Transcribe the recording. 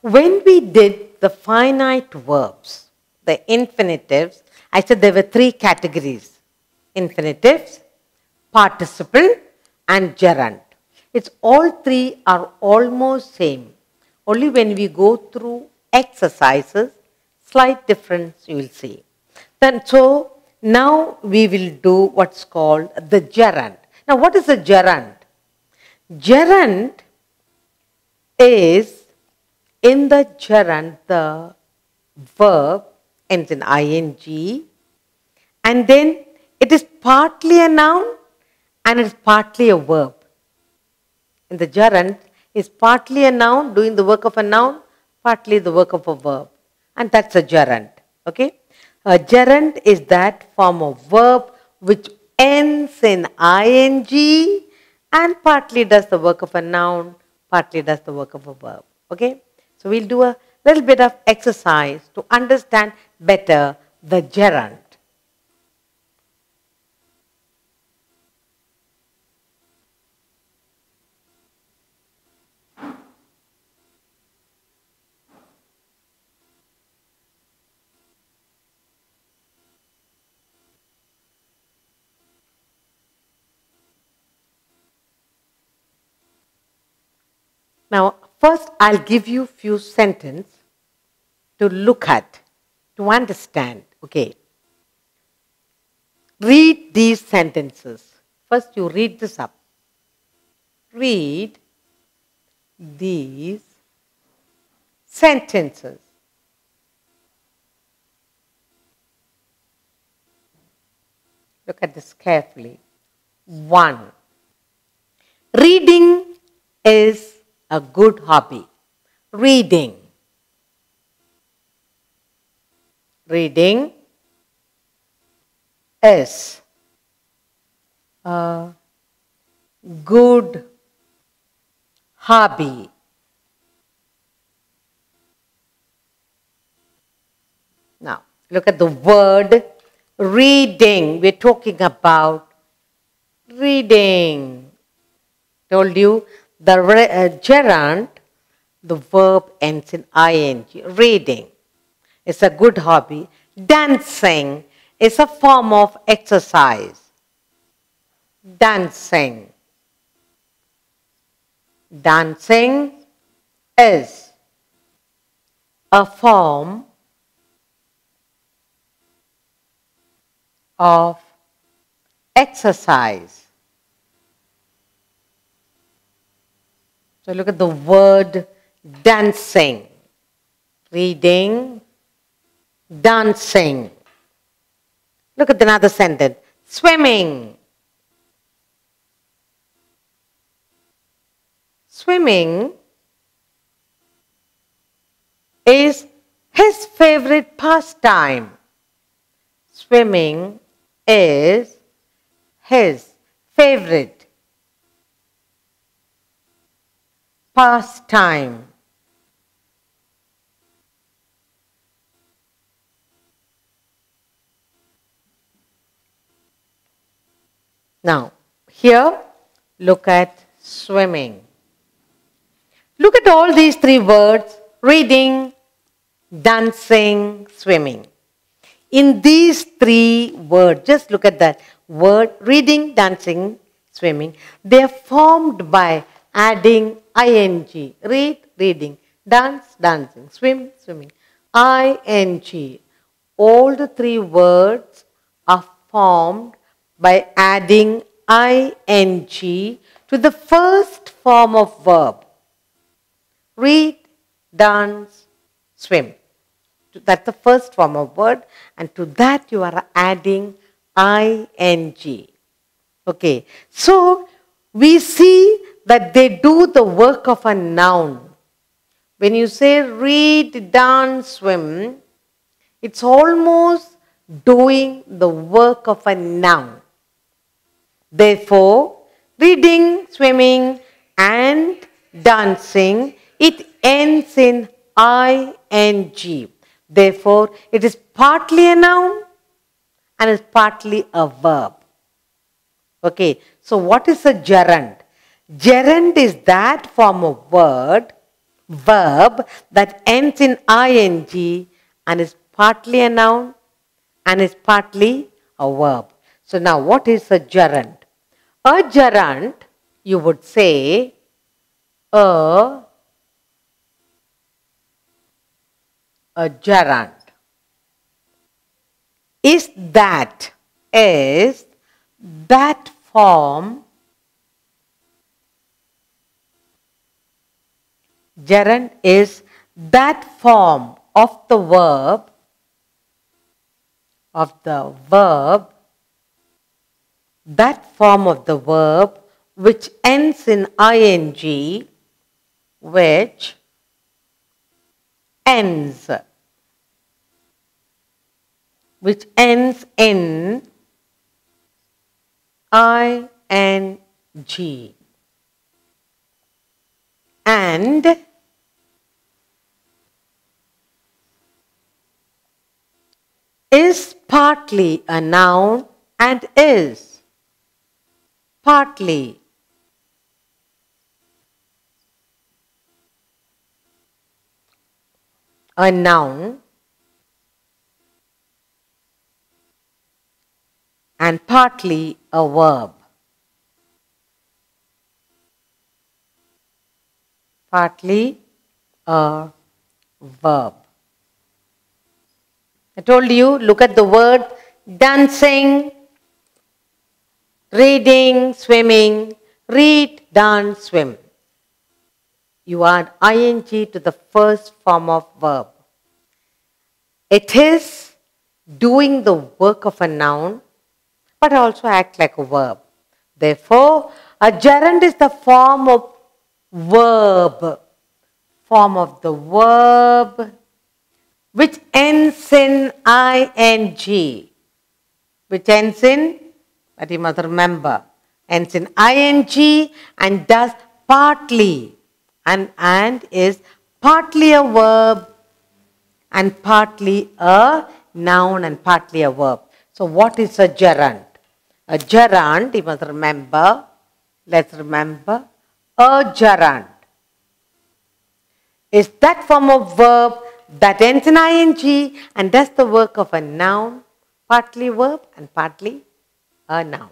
When we did the finite verbs, the infinitives, I said there were three categories: infinitives, participle, and gerund. It's all three are almost same. Only when we go through exercises, slight difference you will see. Then so now we will do what's called the gerund. Now what is a gerund? Gerund is, in the gerund, the verb ends in ing, and then it is partly a noun and it is partly a verb. In the gerund, is partly a noun doing the work of a noun, partly the work of a verb, and that's a gerund. Okay, a gerund is that form of verb which ends in ing and partly does the work of a noun, partly does the work of a verb. Okay, so we'll do a little bit of exercise to understand better the gerund. Now, first I'll give you few sentences to look at, to understand. Okay. Read these sentences. First you read this up. Read these sentences. Look at this carefully. 1. Reading is a good hobby. Reading. Reading is a good hobby. Now, look at the word reading. We're talking about reading. Told you the gerund, the verb ends in ing. Reading is a good hobby. Dancing is a form of exercise. Dancing. Dancing is a form of exercise. So look at the word dancing. Reading, dancing. Look at another sentence. Swimming. Swimming is his favorite pastime. Swimming is his favorite pastime. Now, here, look at swimming. Look at all these three words: reading, dancing, swimming. In these three words, just look at that word: reading, dancing, swimming. They are formed by adding ing. Read, reading. Dance, dancing. Swim, swimming. Ing. All the three words are formed by adding ing to the first form of verb. Read, dance, swim. That's the first form of word, and to that you are adding ing. Okay, so we see that they do the work of a noun. When you say read, dance, swim, it's almost doing the work of a noun. Therefore, reading, swimming, and dancing, it ends in ing. Therefore, it is partly a noun and is partly a verb. Okay, so what is a gerund? Gerund is that form of word verb that ends in ing and is partly a noun and is partly a verb. So now what is a gerund? A gerund, you would say, a gerund is that form. Gerund is that form of the verb which ends in ing, which ends in ing and is partly a noun and is partly a noun and partly a verb. Partly a verb. I told you, look at the word dancing, reading, swimming. Read, dance, swim. You add ing to the first form of verb. It is doing the work of a noun, but also act like a verb. Therefore, a gerund is the form of the verb which ends in ing, that you must remember, ends in ing and does partly and is partly a verb and partly a noun and partly a verb. So what is a gerund? A gerund, you must remember, let's remember, a gerund is that form of verb that ends in ing and does the work of a noun, partly verb and partly a noun.